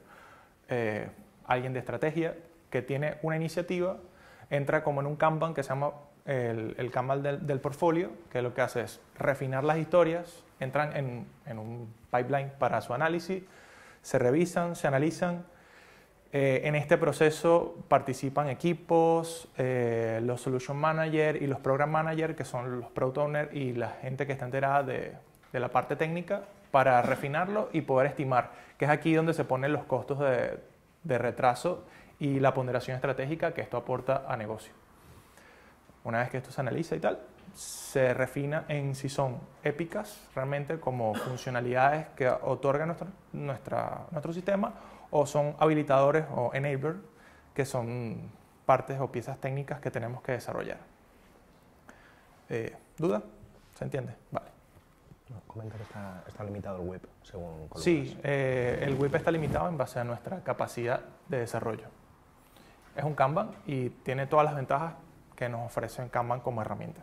alguien de estrategia que tiene una iniciativa, entra como en un Kanban que se llama el Kanban del portfolio, que lo que hace es refinar las historias, entran en un pipeline para su análisis, se revisan, se analizan. En este proceso participan equipos, los Solution Manager y los Program Manager, que son los Product Owner y la gente que está enterada de la parte técnica, para refinarlo y poder estimar, que es aquí donde se ponen los costos de retraso y la ponderación estratégica que esto aporta a negocio. Una vez que esto se analiza y tal, se refina en si son épicas realmente como funcionalidades que otorga nuestro sistema, o son habilitadores o enabler, que son partes o piezas técnicas que tenemos que desarrollar. ¿Duda? ¿Se entiende? Vale. Comenta que está limitado el WIP, según columnas. Sí, el WIP está limitado en base a nuestra capacidad de desarrollo. Es un Kanban y tiene todas las ventajas que nos ofrece el Kanban como herramienta.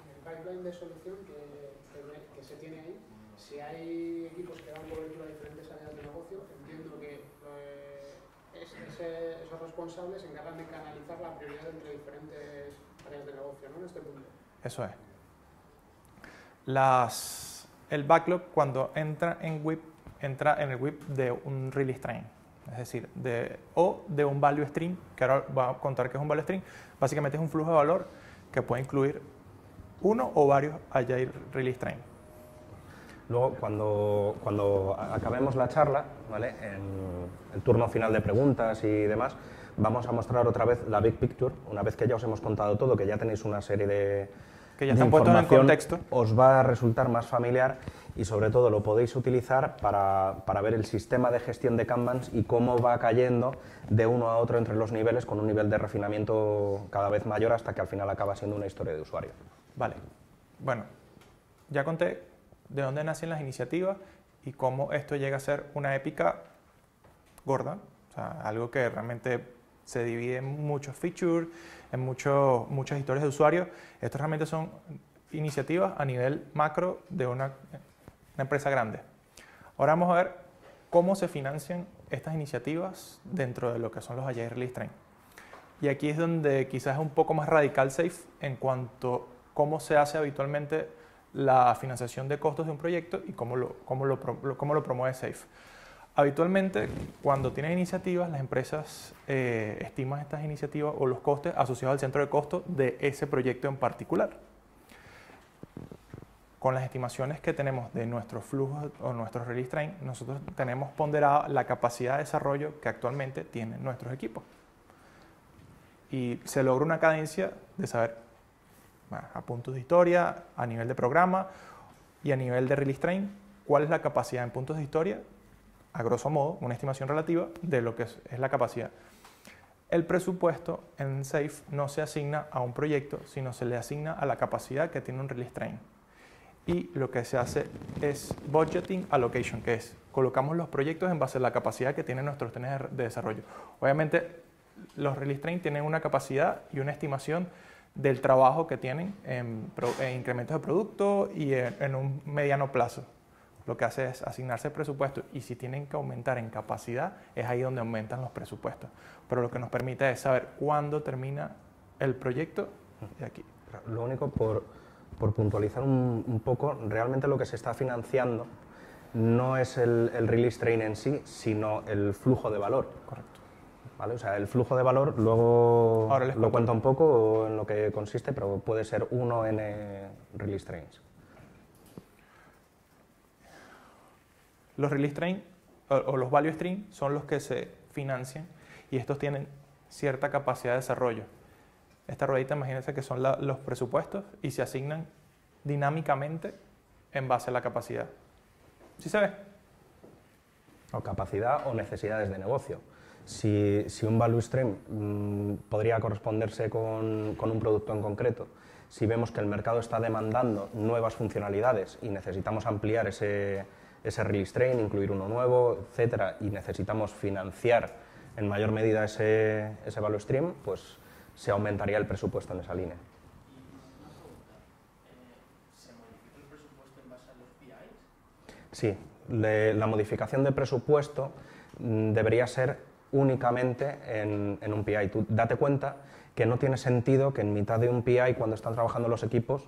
En el pipeline de solución que se tiene ahí, si hay equipos que dan cobertura a diferentes áreas de negocio, entiendo que esos responsables se encargan de canalizar la prioridad entre diferentes áreas de negocio, ¿no? En este punto. Eso es. El backlog, cuando entra en WIP, entra en el WIP de un release train, es decir, de un value stream, que ahora voy a contar que es un value stream. Básicamente es un flujo de valor que puede incluir uno o varios agile release train. Luego, cuando acabemos la charla, ¿vale? En el turno final de preguntas y demás, vamos a mostrar otra vez la big picture. Una vez que ya os hemos contado todo, que ya tenéis una serie de que ya están puestos en contexto, os va a resultar más familiar y sobre todo lo podéis utilizar para ver el sistema de gestión de Kanbans y cómo va cayendo de uno a otro entre los niveles con un nivel de refinamiento cada vez mayor hasta que al final acaba siendo una historia de usuario. Vale. Bueno, ya conté de dónde nacen las iniciativas y cómo esto llega a ser una épica gorda, o sea, algo que realmente se divide en muchos features, en muchas historias de usuarios. Estas realmente son iniciativas a nivel macro de una empresa grande. Ahora vamos a ver cómo se financian estas iniciativas dentro de lo que son los Agile Release Train. Y aquí es donde quizás es un poco más radical SAFe en cuanto a cómo se hace habitualmente la financiación de costos de un proyecto y cómo lo promueve SAFe. Habitualmente, cuando tienes iniciativas, las empresas estiman estas iniciativas o los costes asociados al centro de costo de ese proyecto en particular. Con las estimaciones que tenemos de nuestros flujos o nuestros release train, nosotros tenemos ponderada la capacidad de desarrollo que actualmente tienen nuestros equipos. Y se logra una cadencia de saber, bueno, a puntos de historia, a nivel de programa y a nivel de release train, cuál es la capacidad en puntos de historia, a grosso modo, una estimación relativa de lo que es la capacidad. El presupuesto en SAFe no se asigna a un proyecto, sino se le asigna a la capacidad que tiene un release train. Y lo que se hace es budgeting allocation, que es colocamos los proyectos en base a la capacidad que tienen nuestros trenes de desarrollo. Obviamente, los release train tienen una capacidad y una estimación del trabajo que tienen en incrementos de producto y en un mediano plazo. Lo que hace es asignarse el presupuesto y si tienen que aumentar en capacidad, es ahí donde aumentan los presupuestos. Pero lo que nos permite es saber cuándo termina el proyecto de aquí. Lo único, por puntualizar un poco, realmente lo que se está financiando no es el release train en sí, sino el flujo de valor. Correcto. ¿Vale? O sea, el flujo de valor, luego Ahora les lo cuento un poco en lo que consiste, pero puede ser 1N release trains. Los release train o los value stream son los que se financian y estos tienen cierta capacidad de desarrollo. Esta ruedita, imagínense que son los presupuestos y se asignan dinámicamente en base a la capacidad. ¿Sí se ve? O capacidad o necesidades de negocio. Si un value stream podría corresponderse con un producto en concreto, si vemos que el mercado está demandando nuevas funcionalidades y necesitamos ampliar ese release train, incluir uno nuevo, etcétera, y necesitamos financiar en mayor medida ese value stream, pues se aumentaría el presupuesto en esa línea. Y una pregunta, ¿se modifica el presupuesto en base a los PIs? Sí, la modificación de presupuesto debería ser únicamente en un PI. Tú date cuenta que no tiene sentido que en mitad de un PI, cuando están trabajando los equipos,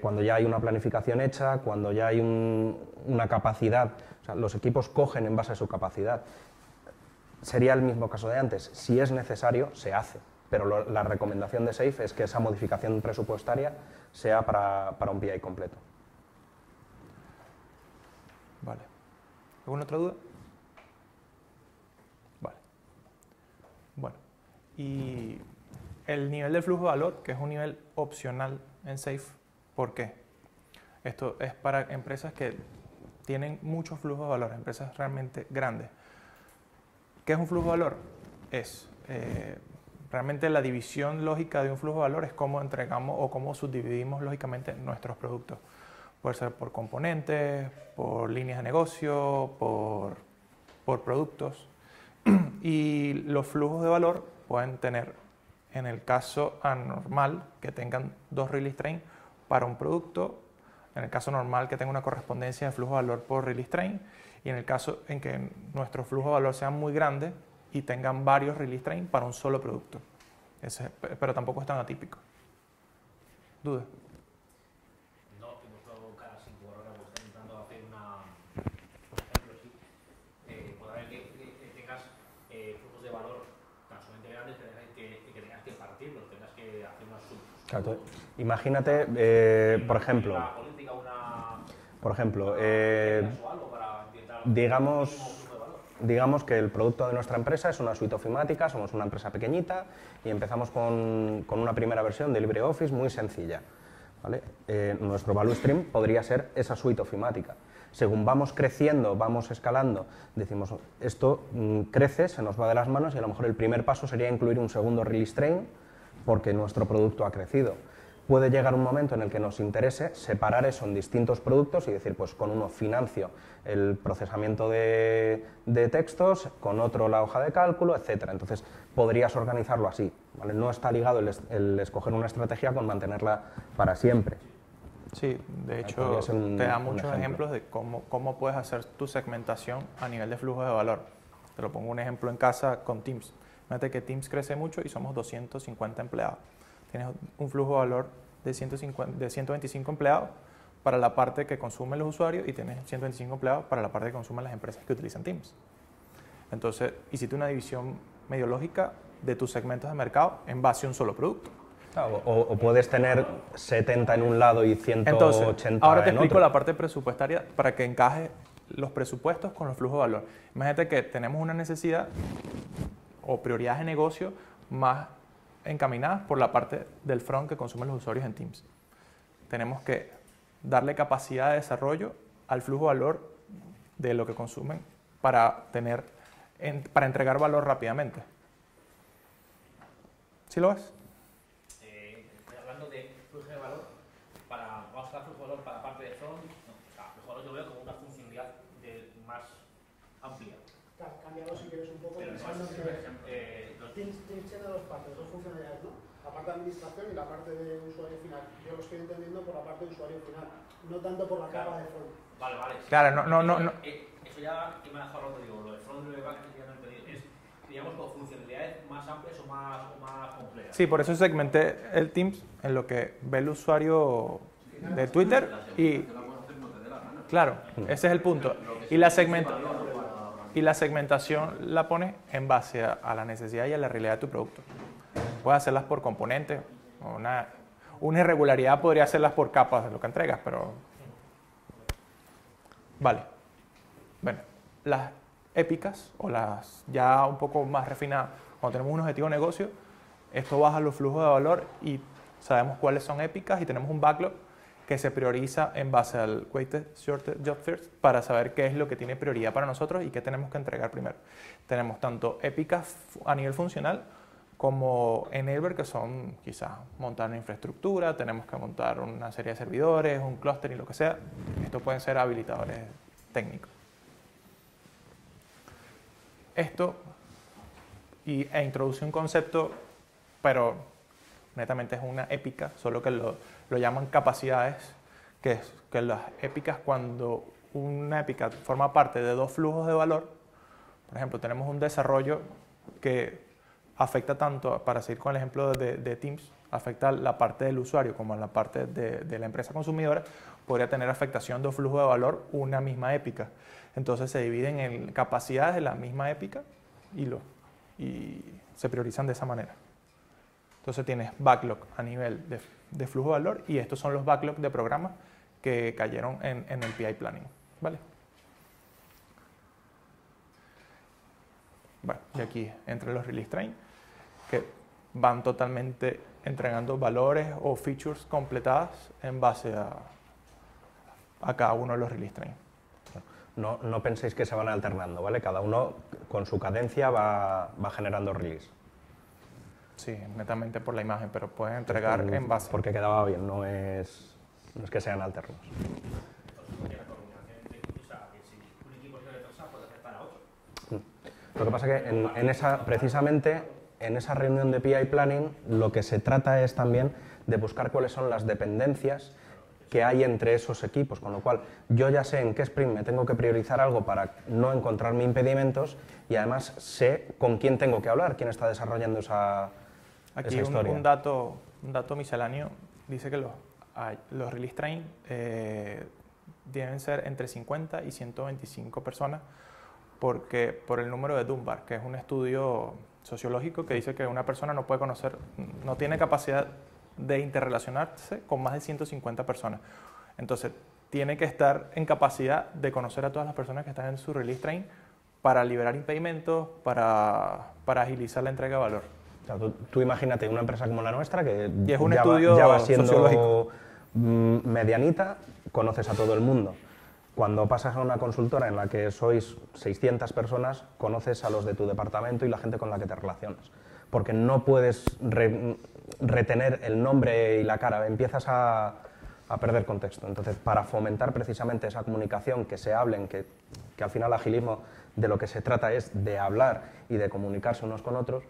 cuando ya hay una planificación hecha, cuando ya hay una capacidad, o sea, los equipos cogen en base a su capacidad. Sería el mismo caso de antes. Si es necesario, se hace. Pero la recomendación de SAFe es que esa modificación presupuestaria sea para un PI completo. Vale. ¿Alguna otra duda? Vale. Bueno, y el nivel de flujo de valor, que es un nivel opcional en SAFe, ¿por qué? Esto es para empresas que tienen mucho flujo de valor, empresas realmente grandes. ¿Qué es un flujo de valor? Es realmente la división lógica de un flujo de valor es cómo entregamos o cómo subdividimos lógicamente nuestros productos. Puede ser por componentes, por líneas de negocio, por productos. Y los flujos de valor pueden tener, en el caso anormal, que tengan 2 release train para un producto, en el caso normal que tenga una correspondencia de flujo de valor por release train, y en el caso en que nuestro flujo de valor sea muy grande y tengan varios release train para un solo producto. Pero tampoco es tan atípico. ¿Duda? No, hemos probado cada 5 horas, pues está intentando hacer por ejemplo, sí. Puede haber que tengas flujos de valor tan sumamente grandes que tengas que partirlos, tengas que hacer unas subs. Claro, imagínate, por ejemplo, Una política, por ejemplo, para intentar digamos que el producto de nuestra empresa es una suite ofimática, somos una empresa pequeñita y empezamos con una primera versión de LibreOffice muy sencilla, ¿vale? Nuestro value stream podría ser esa suite ofimática. Según vamos creciendo, vamos escalando, decimos, esto crece, se nos va de las manos y a lo mejor el primer paso sería incluir un segundo release train porque nuestro producto ha crecido. Puede llegar un momento en el que nos interese separar eso en distintos productos y decir, pues con uno financio el procesamiento de textos, con otro la hoja de cálculo, etcétera. Entonces, podrías organizarlo así, ¿vale? No está ligado el escoger una estrategia con mantenerla para siempre. Sí, de hecho, te da muchos ejemplos de cómo puedes hacer tu segmentación a nivel de flujo de valor. Te lo pongo un ejemplo en casa con Teams. Fíjate que Teams crece mucho y somos 250 empleados. Tienes un flujo de valor de 125 empleados para la parte que consumen los usuarios y tienes 125 empleados para la parte que consumen las empresas que utilizan Teams. Entonces, hiciste una división medio lógica de tus segmentos de mercado en base a un solo producto. Claro, o puedes tener 70 en un lado y 180 Entonces, ahora te en explico otro. la parte presupuestaria para que encaje los presupuestos con los flujos de valor. Imagínate que tenemos una necesidad o prioridades de negocio más encaminadas por la parte del front que consumen los usuarios en Teams. Tenemos que darle capacidad de desarrollo al flujo de valor de lo que consumen para entregar valor rápidamente. ¿Sí lo ves? Estoy hablando de flujo de valor vamos a usar flujo de valor para la parte de front. No, o sea, flujo de valor yo veo como una funcionalidad más amplia. Cambiado si quieres un poco, Pero pensando además, que Teams tiene dos partes, dos funcionalidades, ¿no? La parte de administración y la parte de usuario final. Yo lo estoy entendiendo por la parte de usuario final, no tanto por la capa de front. Vale. Claro, no. Eso ya que me ha dejado roto, digo, lo de front y lo de back ya no he entendido. Es, digamos, con funcionalidades más amplias o más complejas. Sí, por eso segmenté el Teams en lo que ve el usuario de Twitter y... Claro, ese es el punto. Y la segmentación la pones en base a la necesidad y a la realidad de tu producto. Puedes hacerlas por componentes. Una irregularidad podría hacerlas por capas de lo que entregas, pero... Vale. Bueno, las épicas o las ya un poco más refinadas, cuando tenemos un objetivo de negocio, esto baja los flujos de valor y sabemos cuáles son épicas y tenemos un backlog que se prioriza en base al Weighted Shorter Job First para saber qué es lo que tiene prioridad para nosotros y qué tenemos que entregar primero. Tenemos tanto épicas a nivel funcional como enabler, que son quizás montar una infraestructura, tenemos que montar una serie de servidores, un clúster y lo que sea. Estos pueden ser habilitadores técnicos. Esto introduce un concepto, pero netamente es una épica, solo que lo llaman capacidades, que es que las épicas, cuando una épica forma parte de dos flujos de valor, por ejemplo, tenemos un desarrollo que afecta tanto, para seguir con el ejemplo de Teams, afecta la parte del usuario como la parte de la empresa consumidora, podría tener afectación de un flujo de valor una misma épica. Entonces se dividen en capacidades de la misma épica y se priorizan de esa manera. Entonces tienes backlog a nivel de flujo de valor y estos son los backlogs de programas que cayeron en el PI Planning. ¿Vale? Bueno, y aquí entre los release train, que van totalmente entregando valores o features completadas en base a cada uno de los release train. No penséis que se van alternando, ¿vale? Cada uno con su cadencia va generando release. Sí, netamente por la imagen, pero pueden entregar en base. Porque quedaba bien, no es que sean alternos. Lo que pasa es que precisamente en esa reunión de PI Planning lo que se trata es también de buscar cuáles son las dependencias que hay entre esos equipos, con lo cual yo ya sé en qué sprint me tengo que priorizar algo para no encontrarme impedimentos y además sé con quién tengo que hablar, quién está desarrollando esa historia. Un dato misceláneo dice que los release train deben ser entre 50 y 125 personas por el número de Dunbar, que es un estudio sociológico que dice que una persona no puede conocer, no tiene capacidad de interrelacionarse con más de 150 personas. Entonces, tiene que estar en capacidad de conocer a todas las personas que están en su release train para liberar impedimentos, para agilizar la entrega de valor. O sea, tú imagínate una empresa como la nuestra que y es un ya estudio va siendo sociológico. Medianita, conoces a todo el mundo. Cuando pasas a una consultora en la que sois 600 personas, conoces a los de tu departamento y la gente con la que te relacionas. Porque no puedes retener el nombre y la cara, empiezas a perder contexto. Entonces, para fomentar precisamente esa comunicación, que se hablen, que al final agilismo de lo que se trata es de hablar y de comunicarse unos con otros,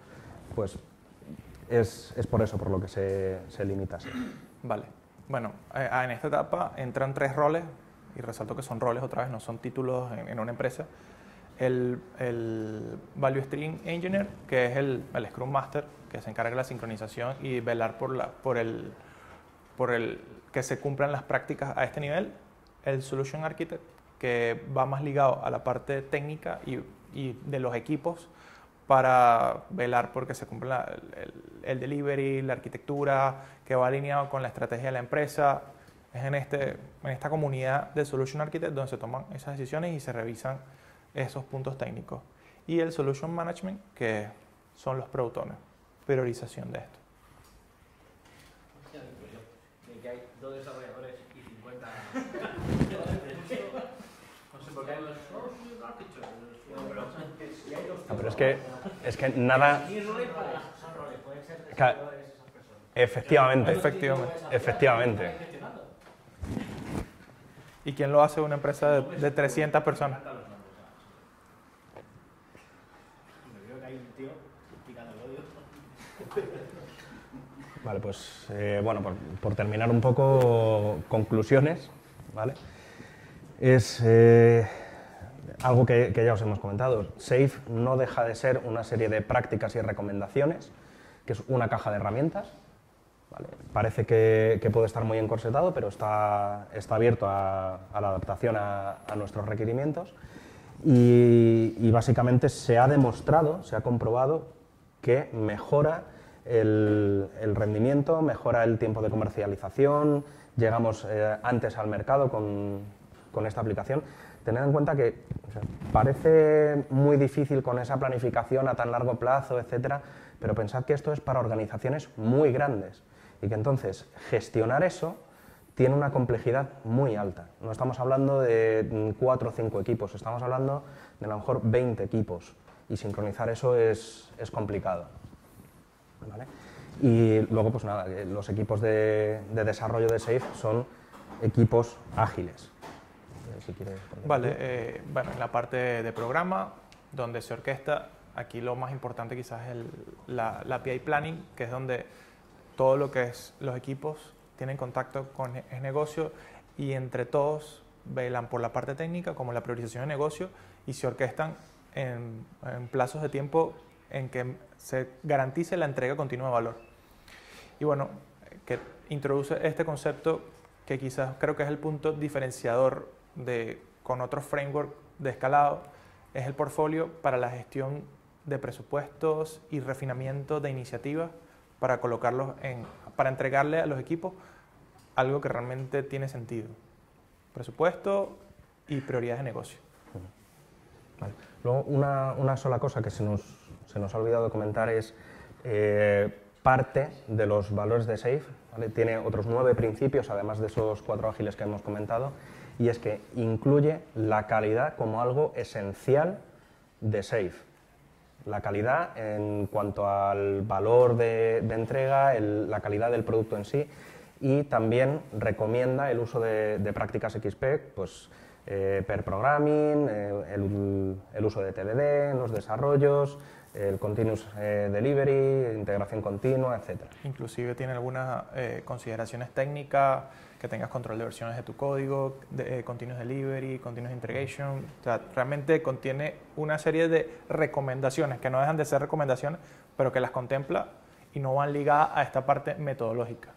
pues es por eso por lo que se limita así. Vale. Bueno, en esta etapa entran 3 roles, y resalto que son roles otra vez, no son títulos en una empresa. El Value Stream Engineer, que es el Scrum Master, que se encarga de la sincronización y velar por el que se cumplan las prácticas a este nivel. El Solution Architect, que va más ligado a la parte técnica y de los equipos para velar porque se cumpla el delivery, la arquitectura, que va alineado con la estrategia de la empresa. Es en esta comunidad de Solution Architect donde se toman esas decisiones y se revisan esos puntos técnicos. Y el Solution Management, que son los Product Owners, priorización de esto. Que hay 2 desarrolladores y 50... No sé por qué hay los Solution Architects. Pero es que nada... Son roles, pueden ser desarrolladores esas personas. Efectivamente. ¿Y quién lo hace? Una empresa de 300 personas. Vale, pues bueno, por terminar un poco, conclusiones, ¿vale? Es algo que ya os hemos comentado. SAFe no deja de ser una serie de prácticas y recomendaciones, que es una caja de herramientas. ¿Vale? Parece que puede estar muy encorsetado, pero está abierto a la adaptación a nuestros requerimientos y básicamente se ha demostrado, se ha comprobado que mejora el rendimiento, mejora el tiempo de comercialización, llegamos antes al mercado con esta aplicación. Tened en cuenta que parece muy difícil con esa planificación a tan largo plazo, etcétera, pero pensad que esto es para organizaciones muy grandes y que entonces gestionar eso tiene una complejidad muy alta. No estamos hablando de 4 o 5 equipos, estamos hablando de a lo mejor 20 equipos y sincronizar eso es complicado. ¿Vale? Y luego, pues nada, los equipos de desarrollo de SAFe son equipos ágiles. Si quieres, vale, bueno, en la parte de programa, donde se orquesta, aquí lo más importante quizás es la API Planning, que es donde todo lo que es los equipos tienen contacto con el negocio y entre todos velan por la parte técnica como la priorización de negocio y se orquestan en plazos de tiempo en que se garantice la entrega continua de valor. Y bueno, que introduce este concepto que quizás creo que es el punto diferenciador con otros frameworks de escalado, es el portfolio para la gestión de presupuestos y refinamiento de iniciativas para colocarlos para entregarle a los equipos algo que realmente tiene sentido. Presupuesto y prioridades de negocio. Vale. Luego, una sola cosa que se nos ha olvidado comentar es parte de los valores de SAFe, ¿vale? Tiene otros 9 principios, además de esos 4 ágiles que hemos comentado, y es que incluye la calidad como algo esencial de SAFe. La calidad en cuanto al valor de entrega, la calidad del producto en sí, y también recomienda el uso de prácticas XP, pues, pair programming, el uso de TDD en los desarrollos, el continuous delivery, integración continua, etc. Inclusive tiene algunas consideraciones técnicas, que tengas control de versiones de tu código, continuous delivery, continuous integration. O sea, realmente contiene una serie de recomendaciones que no dejan de ser recomendaciones, pero que las contempla y no van ligadas a esta parte metodológica.